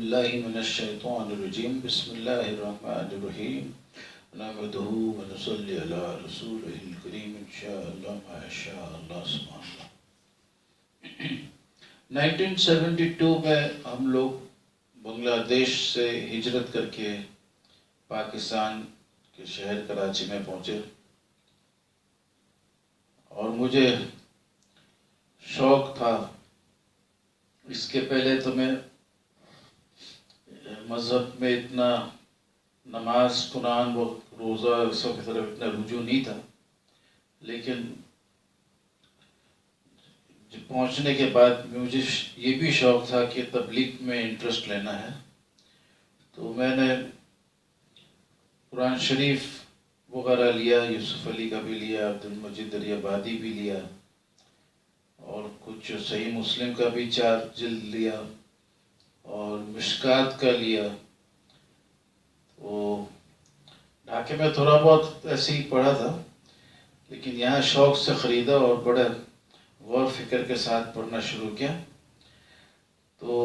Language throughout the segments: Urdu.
الله من الشيطان الرجيم بسم الله الرحمن الرحيم نحمده ونصلي على رسوله الكريم إن شاء الله ما شاء الله سبحان اللہ۔ 1972 میں ہم لوگ بنگلہ دیش سے ہجرت کر کے پاکستان کے شہر کراچی میں پہنچے، اور مجھے شوق تھا، اس کے پہلے تو میں مذہب میں اتنا نماز قرآن و روزہ سب کی طرف اتنا رجوع نہیں تھا، لیکن پہنچنے کے بعد مجھے یہ بھی شوق تھا کہ تبلیغ میں انٹرسٹ لینا ہے، تو میں نے قرآن شریف وغیرہ لیا، یوسف علی کا بھی لیا، عبدالمجید دریابادی بھی لیا، اور کچھ صحیح مسلم کا بھی 4 جلد لیا، اور مشکات کا لیا۔ تو ڈھاکے میں تھوڑا بہت ایسے ہی پڑھا تھا، لیکن یہاں شوق سے خریدا اور بڑے غور فکر کے ساتھ پڑھنا شروع کیا۔ تو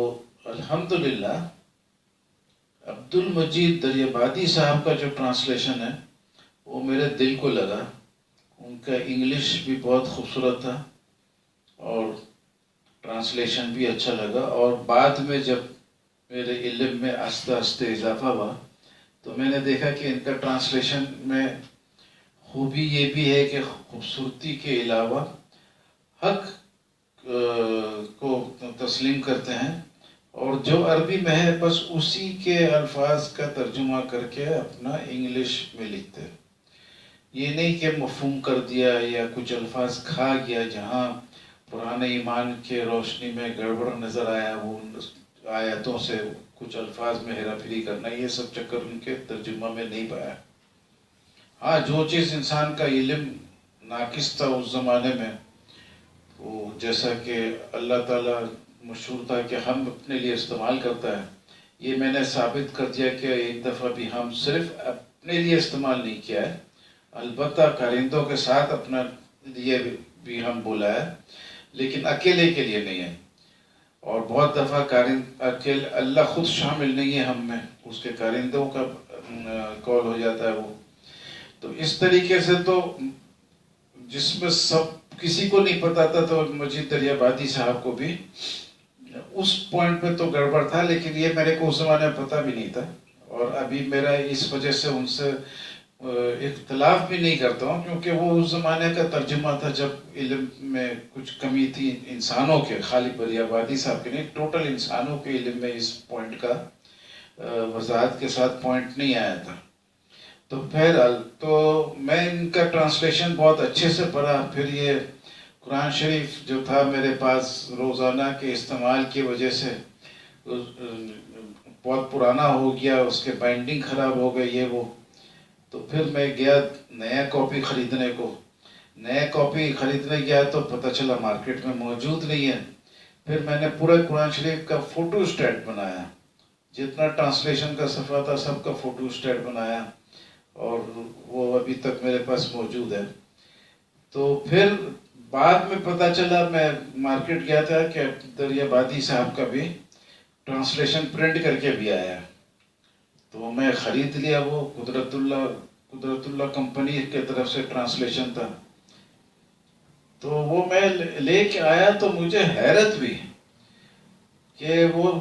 الحمدللہ عبدالمجید دریابادی صاحب کا جو ٹرانسلیشن ہے وہ میرے دل کو لگا، ان کا انگلش بھی بہت خوبصورت تھا اور ٹرانسلیشن بھی اچھا لگا، اور بعد میں جب میرے علم میں آہستہ آہستہ اضافہ ہوا تو میں نے دیکھا کہ ان کا ٹرانسلیشن میں خوبی یہ بھی ہے کہ خوبصورتی کے علاوہ حق کو تسلیم کرتے ہیں، اور جو عربی میں ہے بس اسی کے الفاظ کا ترجمہ کر کے اپنا انگلش میں لکھتے ہیں۔ یہ نہیں کہ مفہوم کر دیا یا کچھ الفاظ کھا گیا، جہاں پرانے ایمان کے روشنی میں گڑبڑ نظر آیا وہ آیتوں سے کچھ الفاظ میں ہیرا پھیری کرنا، یہ سب چکر ان کے ترجمہ میں نہیں پایا۔ ہاں، جو چیز انسان کا علم ناقص تھا اس زمانے میں، وہ جیسا کہ اللہ تعالیٰ مشہور تھا کہ ہم اپنے لیے استعمال کرتا ہے، یہ میں نے ثابت کر دیا کہ ایک دفعہ بھی ہم صرف اپنے لیے استعمال نہیں کیا ہے، البتہ کارندوں کے ساتھ اپنا لیے بھی ہم بولا ہے، لیکن اکیلے کے لیے نہیں ہے۔ اور بہت دفعہ اللہ خود شامل نہیں ہے ہم میں، اس کے کارندوں کا قول ہو جاتا ہے وہ۔ تو اس طریقے سے تو جس میں سب کسی کو نہیں پتا تھا، تو مجید دریابادی صاحب کو بھی اس پوائنٹ پہ تو گڑبڑ تھا، لیکن یہ میرے کو اس زمانے میں پتہ بھی نہیں تھا، اور ابھی میرا اس وجہ سے ان سے اختلاف بھی نہیں کرتا ہوں، کیونکہ وہ اس زمانے کا ترجمہ تھا جب علم میں کچھ کمی تھی انسانوں کے، خالی دریابادی صاحب کے نہیں، ٹوٹل انسانوں کے علم میں اس پوائنٹ کا وضاحت کے ساتھ پوائنٹ نہیں آیا تھا۔ تو بہرحال تو میں ان کا ٹرانسلیشن بہت اچھے سے پڑھا، پھر یہ قرآن شریف جو تھا میرے پاس روزانہ کے استعمال کی وجہ سے بہت پرانا ہو گیا، اس کے بائنڈنگ خراب ہو گئی یہ وہ، تو پھر میں گیا نیا کاپی خریدنے کو، نیا کاپی خریدنے گیا تو پتہ چلا مارکیٹ میں موجود نہیں ہے۔ پھر میں نے پورے قرآن شریف کا فوٹو اسٹیٹ بنایا، جتنا ٹرانسلیشن کا صفحہ تھا سب کا فوٹو اسٹیٹ بنایا، اور وہ ابھی تک میرے پاس موجود ہے۔ تو پھر بعد میں پتہ چلا، میں مارکیٹ گیا تھا کہ دریابادی صاحب کا بھی ٹرانسلیشن پرنٹ کر کے بھی آیا، تو میں خرید لیا۔ وہ قدرت اللہ کمپنی کی طرف سے ٹرانسلیشن تھا، تو وہ میں لے کے آیا تو مجھے حیرت ہوئی کہ وہ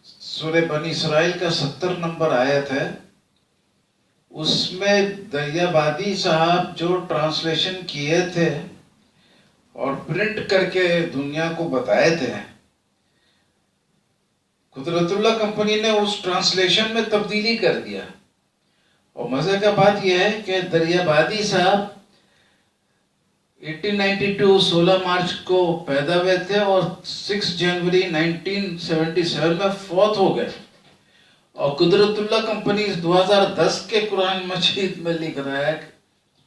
سورہ بنی اسرائیل کا 70 نمبر آیت ہے، اس میں دریابادی صاحب جو ٹرانسلیشن کیے تھے اور پرنٹ کر کے دنیا کو بتائے تھے، قدرت اللہ کمپنی نے اس ٹرانسلیشن میں تبدیلی کر دیا۔ اور مزے کا بات یہ ہے کہ دریابادی صاحب 1892 16 مارچ کو پیدا ہوئے تھے اور 6 جنوری 1977 میں فوت ہو گئے، اور قدرت اللہ کمپنی 2010 کے قرآن مجید میں لکھ رہا ہے کہ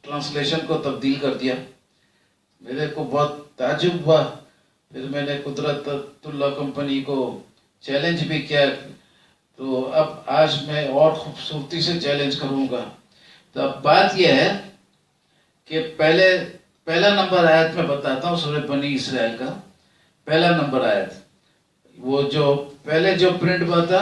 ٹرانسلیشن کو تبدیل کر دیا۔ میرے کو بہت تعجب ہوا، پھر میں نے قدرت اللہ کمپنی کو چیلنج بھی کیا، تو اب آج میں اور خوبصورتی سے چیلنج کروں گا۔ تو اب بات یہ ہے کہ پہلا نمبر آیت میں بتاتا ہوں سورہ بنی اسرائیل کا، پہلا نمبر آیت، وہ جو پہلے جو پرنٹ ہوا تھا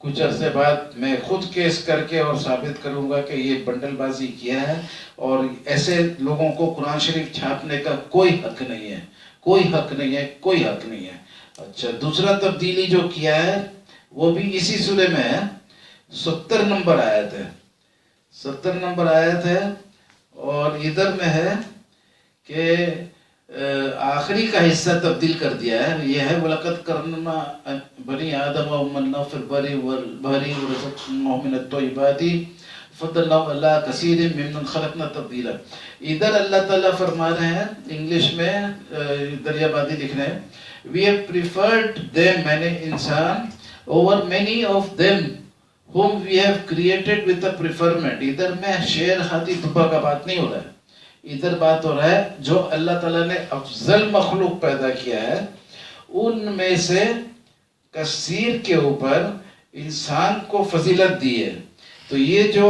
کچھ عرصے بعد میں خود کیس کر کے اور ثابت کروں گا کہ یہ بنڈل بازی کیا ہے، اور ایسے لوگوں کو قرآن شریف چھاپنے کا کوئی حق نہیں ہے، کوئی حق نہیں ہے، کوئی حق نہیں ہے۔ اچھا، دوسرا تبدیلی جو کیا ہے وہ بھی اسی سورے میں ہے، 70 نمبر آیت ہے، 70 نمبر آیت ہے، اور ادھر میں ہے کہ آخری کا حصہ تبدیل کر دیا ہے۔ یہ ہے وَلَقَدْ كَرَّمْنَا بَنِي آدَمَ وَحَمَلْنَاهُمْ فِي الْبَرِّ وَالْبَحْرِ وَرَزَقْنَاهُم مِّنَ الطَّيِّبَاتِ وَفَضَّلْنَاهُمْ عَلَىٰ كَثِيرٍ مِّمَّنْ خَلَقْنَا تَفْضِيلًا۔ ادھر اللہ تعالیٰ فرما رہے ہیں، انگلش میں دریابادی لکھ رہے ہیں، We have preferred them many انسان over many of them whom we have created with a preferment۔ ادھر میں شیر ہاتھی دبا کا بات نہیں ہو رہا ہے، ادھر بات ہو رہا ہے جو اللہ تعالیٰ نے افضل مخلوق پیدا کیا ہے ان میں سے کثیر کے اوپر انسان کو فضیلت دی ہے۔ تو یہ جو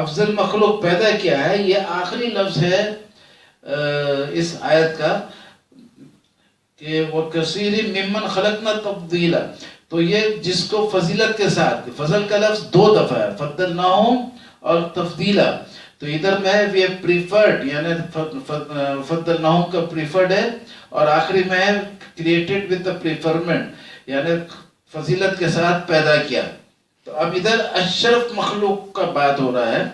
افضل مخلوق پیدا کیا ہے، یہ آخری لفظ ہے اس آیت کا کہ وَكَثِيرٍ مِّمَّنْ خَلَقْنَا تَفْضِيلًا۔ تو یہ جس کو فضیلت کے ساتھ، فضل کا لفظ 2 دفعہ ہے، فَضَّلْنَاهُمْ اور تفضیلا۔ تو ادھر میں ہے we have preferred، یعنی فضلناہم کا preferred ہے، اور آخری میں ہے created with a preferment، یعنی فضیلت کے ساتھ پیدا کیا۔ تو اب ادھر اشرف مخلوق کا بات ہو رہا ہے،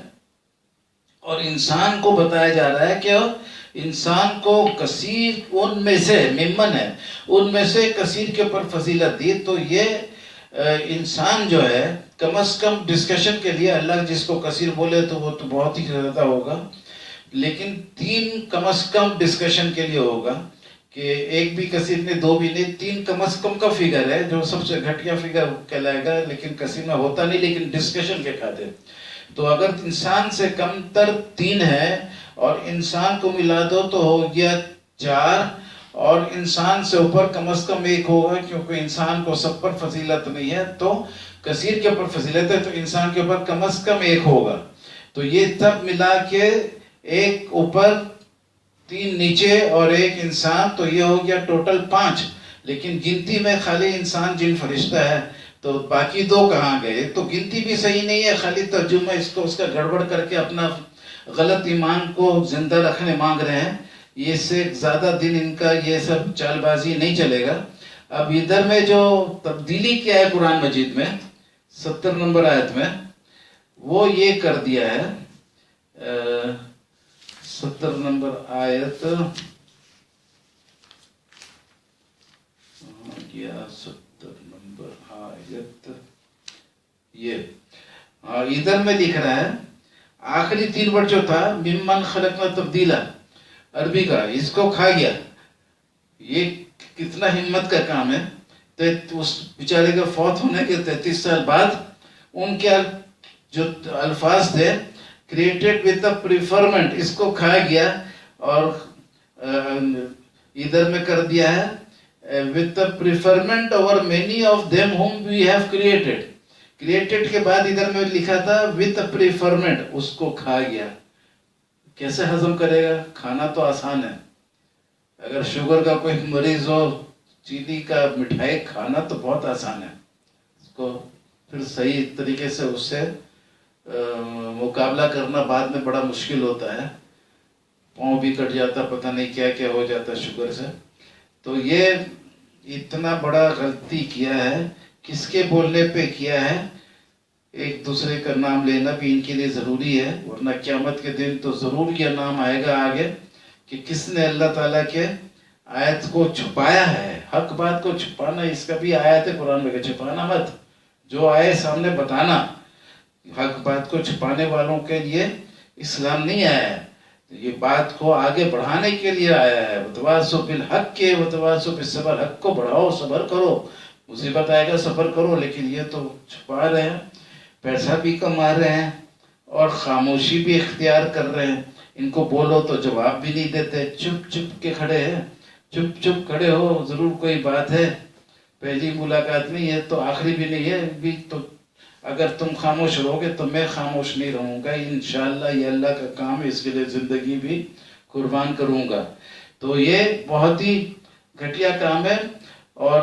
اور انسان کو بتایا جا رہا ہے کہ انسان کو کثیر ان میں سے، ممن ہے، ان میں سے کثیر کے اوپر فضیلت دی۔ تو یہ انسان جو ہے کم از کم ڈسکشن کے لیے، اللہ جس کو کثیر بولے تو وہ تو بہت ہی زیادہ ہوگا، لیکن 3 کم از کم ڈسکشن کے لیے ہوگا کہ ایک بھی کثیر نہیں، 2 بھی نہیں، 3 کم از کم کا فگر ہے جو سب سے گھٹیا فگر کہلائے گا، لیکن کثیر میں ہوتا نہیں، لیکن ڈسکشن کے خاطر۔ تو اگر انسان سے کم تر 3 ہے اور انسان کو ملا دو تو ہو گیا 4، اور انسان سے اوپر کم از کم 1 ہوگا، کیونکہ انسان کو سب پر فضیلت نہیں ہے، تو کثیر کے اوپر فضیلت ہے، تو انسان کے اوپر کم از کم 1 ہوگا۔ تو یہ سب ملا کے 1 اوپر، 3 نیچے اور 1 انسان، تو یہ ہو گیا ٹوٹل 5۔ لیکن گنتی میں خالی انسان جن فرشتہ ہے، تو باقی 2 کہاں گئے؟ تو گنتی بھی صحیح نہیں ہے، خالی ترجمہ اس کا گڑبڑ کر کے اپنا غلط ایمان کو زندہ رکھنے مانگ رہے ہیں۔ یہ سے زیادہ دن ان کا یہ سب چال بازی نہیں چلے گا۔ اب ادھر میں جو تبدیلی کیا ہے قرآن مجید میں 70 نمبر آیت میں، وہ یہ کر دیا ہے، 70 نمبر آیت، 70 نمبر آیت، یہ ادھر میں لکھ رہا ہے آخری 3 ورڈ جو تھا ممن خلقنا تبدیلا، عربی کا، اس کو کھا گیا۔ یہ کتنا ہمت کا کام ہے، اس بیچارے کے فوت ہونے کے 33 سال بعد ان کے جو الفاظ تھے created with a preferment، اس کو کھا گیا، اور ادھر میں کر دیا ہے with a preferment over many of them whom we have created۔ created کے بعد ادھر میں لکھا تھا with a preferment، اس کو کھا گیا۔ کیسے ہضم کرے گا؟ کھانا تو آسان ہے، اگر شوگر کا کوئی مریض ہو، چینی کا مٹھائی کھانا تو بہت آسان ہے، اس کو پھر صحیح طریقے سے اس سے مقابلہ کرنا بعد میں بڑا مشکل ہوتا ہے، پاؤں بھی کٹ جاتا، پتہ نہیں کیا کیا ہو جاتا شوگر سے۔ تو یہ اتنا بڑا غلطی کیا ہے، کس کے بولنے پہ کیا ہے؟ ایک دوسرے کا نام لینا بھی ان کے لیے ضروری ہے، ورنہ قیامت کے دن تو ضرور یہ نام آئے گا آگے کہ کس نے اللہ تعالیٰ کے آیت کو چھپایا ہے۔ حق بات کو چھپانا، اس کا بھی آیت ہے قرآن میں کہ چھپانا مت، جو آئے سامنے بتانا۔ حق بات کو چھپانے والوں کے لیے اسلام نہیں آیا ہے، یہ بات کو آگے بڑھانے کے لیے آیا ہے۔ وتواصوا بالحق وتواصوا بالصبر، حق کو بڑھاؤ، صبر کرو، مصیبت آئے گا صبر کرو، لیکن یہ تو چھپا رہے ہیں، پیسہ بھی کما رہے ہیں اور خاموشی بھی اختیار کر رہے ہیں۔ ان کو بولو تو جواب بھی نہیں دیتے، چپ چپ کے کھڑے ہیں، چپ چپ کھڑے ہو، ضرور کوئی بات ہے، پہلی ملاقات نہیں ہے تو آخری بھی نہیں ہے بھی، تو اگر تم خاموش رہو گے تو میں خاموش نہیں رہوں گا انشاءاللہ، یہ اللہ کا کام ہے، اس کے لیے زندگی بھی قربان کروں گا۔ تو یہ بہت ہی گھٹیا کام ہے، اور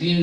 3